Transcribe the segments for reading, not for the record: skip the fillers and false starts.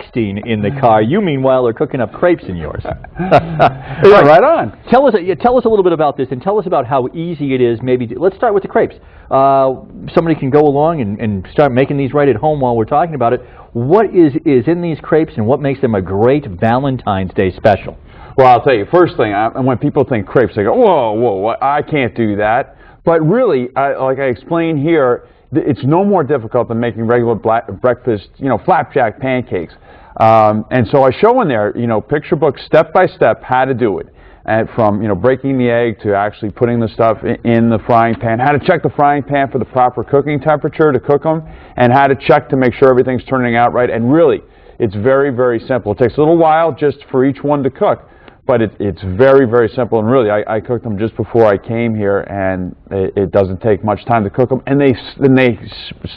texting in the car. You, meanwhile, are cooking up crepes in yours. Yeah, right on. Tell us a little bit about this, and tell us about how easy it is. Maybe let's start with the crepes. Somebody can go along and start making these right at home while we're talking about it. What is in these crepes, and what makes them a great Valentine's Day special? Well, I'll tell you, first thing, when people think crepes, they go, whoa, I can't do that. But really, like I explained here, it's no more difficult than making regular breakfast, flapjack pancakes. And so I show in there, picture book, step by step, how to do it. And from, breaking the egg to actually putting the stuff in the frying pan, how to check the frying pan for the proper cooking temperature to cook them, and how to check to make sure everything's turning out right. And really, it's very, very simple. It takes a little while just for each one to cook, but it's very, very simple. And really, I cooked them just before I came here, and it doesn't take much time to cook them. And they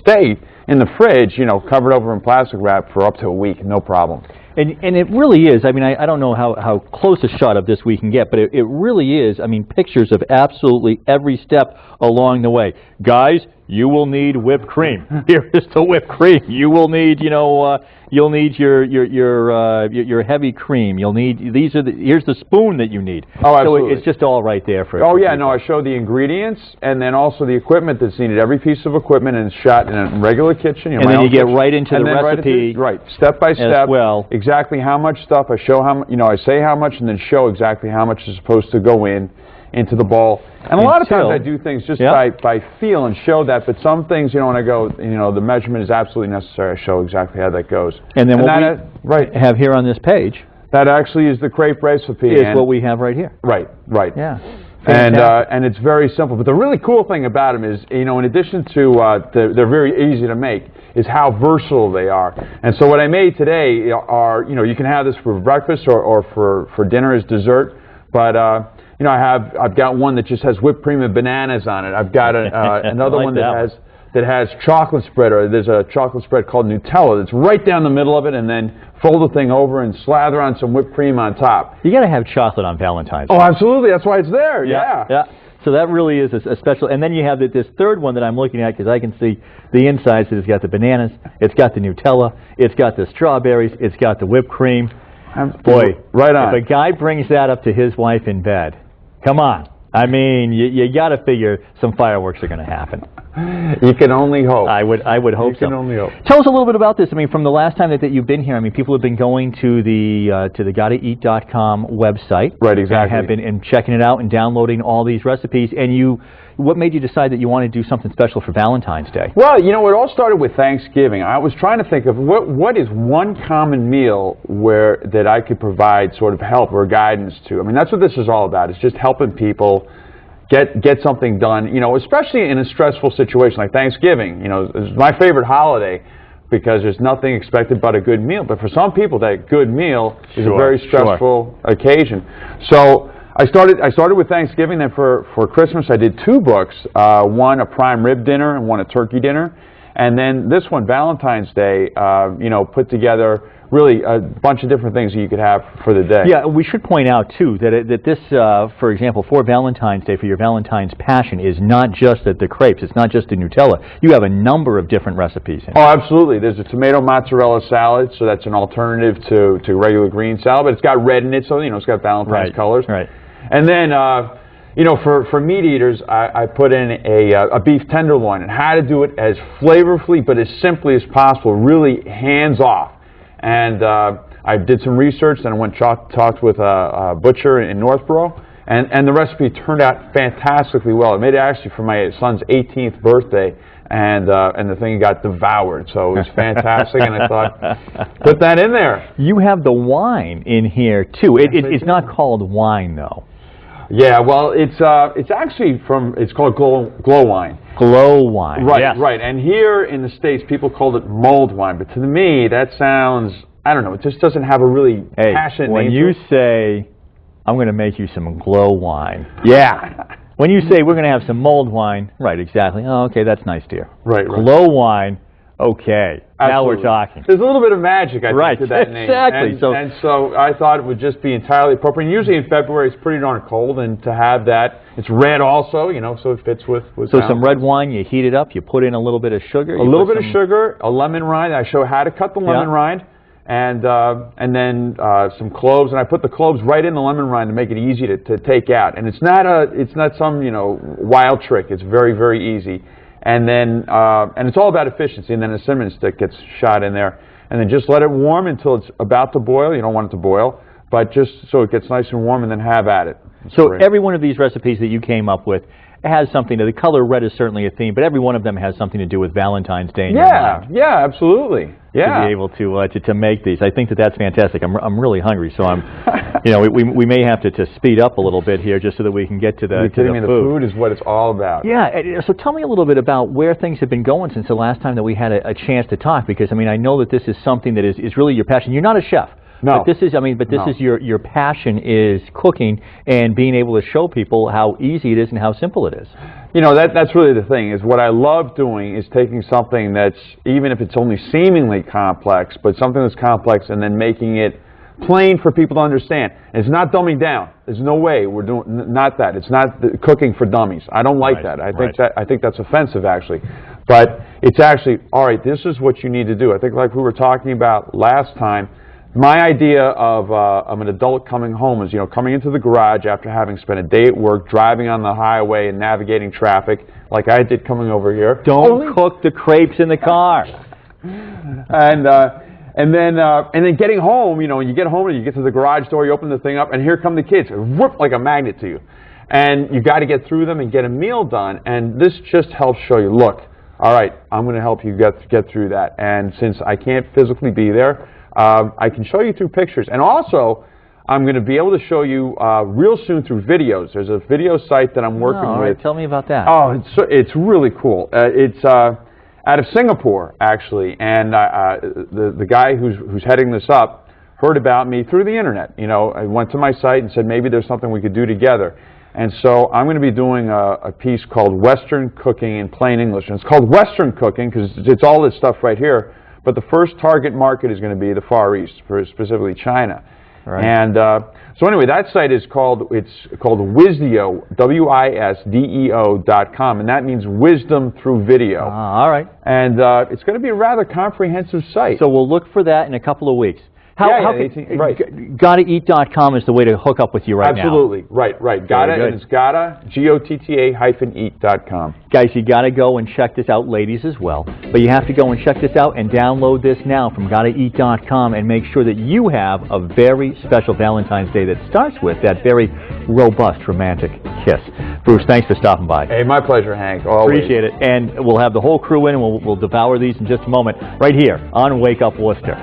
stay in the fridge, covered over in plastic wrap for up to a week, no problem. And it really is. I mean, I don't know how close a shot of this we can get, but it really is. I mean, pictures of absolutely every step along the way. Guys, you will need whipped cream. Here is the whipped cream. You will need, you'll need your heavy cream. You'll need here's the spoon that you need. Oh, absolutely. So it's just all right there for. Oh yeah, no, I show the ingredients and then also the equipment that's needed. Every piece of equipment, and it's shot in a regular kitchen. And then you get right into the recipe. Right, step by step. As well. Exactly how much stuff. I show how I say how much and then show exactly how much is supposed to go into the bowl. And a lot of times I do things just by feel and show that, but some things, when I go, the measurement is absolutely necessary, I show exactly how that goes. And then what we have here on this page, that actually is the crepe recipe. Is what we have right here. Right. Yeah. And it's very simple. But the really cool thing about them is, in addition to they're very easy to make, is how versatile they are. And so what I made today are, you can have this for breakfast or for dinner as dessert, but I've got one that just has whipped cream and bananas on it. I've got another one that has chocolate spread, or there's a chocolate spread called Nutella that's right down the middle of it, and then fold the thing over and slather on some whipped cream on top. You got to have chocolate on Valentine's Day. Oh, absolutely. That's why it's there. Yeah. So that really is a special. And then you have this third one that I'm looking at, because I can see the insides. It's got the bananas, it's got the Nutella, it's got the strawberries, it's got the whipped cream. Boy, right on. If a guy brings that up to his wife in bed, come on. I mean, you got to figure some fireworks are going to happen. You can only hope. I would hope so. You can only hope. Tell us a little bit about this. I mean, from the last time that you've been here, I mean, people have been going to the GottaEat.com website. Right, exactly. And have been checking it out and downloading all these recipes. And what made you decide that you want to do something special for Valentine's Day? Well, it all started with Thanksgiving. I was trying to think of what is one common meal that I could provide sort of help or guidance to. I mean, that's what this is all about. It's just helping people get something done, especially in a stressful situation like Thanksgiving. It's my favorite holiday because there's nothing expected but a good meal. But for some people, that good meal is a very stressful occasion. So I started with Thanksgiving. Then for Christmas, I did 2 books, one a prime rib dinner and one a turkey dinner. And then this one, Valentine's Day, put together really a bunch of different things that you could have for the day. Yeah, we should point out, too, that this, for example, for Valentine's Day, for your Valentine's passion, is not just the crepes. It's not just the Nutella. You have a number of different recipes in it. Oh, absolutely. There's a tomato mozzarella salad, so that's an alternative to regular green salad, but it's got red in it, so, it's got Valentine's colors. Right. And then, for meat eaters, I put in a beef tenderloin, and how to do it as flavorfully but as simply as possible, really hands-off. And I did some research, then I went talked with a butcher in Northborough, and the recipe turned out fantastically well. I made it actually for my son's 18th birthday, and the thing got devoured, so it was fantastic, and I thought, put that in there. You have the wine in here, too. It's not called wine, though. Yeah, well, it's actually it's called glow wine. Glow wine. Right, yes. Right. And here in the States, people call it mulled wine. But to me, that sounds, I don't know, it just doesn't have a really passionate name. When you say, I'm going to make you some glow wine. Yeah. When you say, we're going to have some mulled wine. Right, exactly. Oh, okay, that's nice, dear. Right. Glow wine. Okay. Absolutely. Now we're talking. There's a little bit of magic, I think, to that name. Exactly. And so I thought it would just be entirely appropriate. And usually in February it's pretty darn cold, and to have that, it's red also, so it fits with So some red wine, you heat it up, you put in a little bit of sugar. A little bit of sugar, a lemon rind. I show how to cut the lemon rind, and then some cloves, and I put the cloves right in the lemon rind to make it easy to take out. And it's not some wild trick. It's very, very easy. And then and it's all about efficiency. And then a cinnamon stick gets shot in there, and then just let it warm until it's about to boil. You don't want it to boil, but just so it gets nice and warm, and then have at it. So every one of these recipes that you came up with has something to, the color red is certainly a theme, but every one of them has something to do with Valentine's Day in your mind. Yeah, absolutely. Yeah. To be able to make these. I think that's fantastic. I'm really hungry, so we may have to speed up a little bit here just so that we can get to the food. The food is what it's all about. Yeah, so tell me a little bit about where things have been going since the last time that we had a chance to talk, because I know that this is something that is really your passion. You're not a chef. No. But this is your passion is cooking and being able to show people how easy it is and how simple it is. That's really the thing, is what I love doing is taking something that's, even if it's only seemingly complex, but something that's complex, and then making it plain for people to understand. And it's not dumbing down. There's no way we're doing not that. It's not cooking for dummies. I don't like that. I think that's offensive, actually. But it's actually, all right, this is what you need to do. I think, like we were talking about last time, my idea of an adult coming home is, coming into the garage after having spent a day at work, driving on the highway and navigating traffic, like I did coming over here. Don't cook the crepes in the car. And then getting home, you get home and you get to the garage door, you open the thing up, and here come the kids, whoop, like a magnet to you. And you got to get through them and get a meal done. And this just helps show you, look, all right, I'm going to help you get through that. And since I can't physically be there, I can show you through pictures, and also I'm going to be able to show you real soon through videos. There's a video site that I'm working with. All right, tell me about that. Oh, it's really cool. It's out of Singapore, actually, and the guy who's heading this up heard about me through the internet. I went to my site and said maybe there's something we could do together. And so I'm going to be doing a piece called Western Cooking in Plain English, and it's called Western Cooking because it's all this stuff right here. But the first target market is going to be the Far East, specifically China. Right. And so anyway, that site is called Wisdeo, WISDEO.com, and that means wisdom through video. All right. And it's going to be a rather comprehensive site. So we'll look for that in a couple of weeks. Right. GottaEat.com is the way to hook up with you right now. Absolutely. Right. Gotta, and it's Gotta, GOTTA-eat.com. Guys, you got to go and check this out, ladies as well. But you have to go and check this out and download this now from GottaEat.com and make sure that you have a very special Valentine's Day that starts with that very robust, romantic kiss. Bruce, thanks for stopping by. Hey, my pleasure, Hank. Always. Appreciate it. And we'll have the whole crew in, and we'll devour these in just a moment right here on Wake Up Worcester.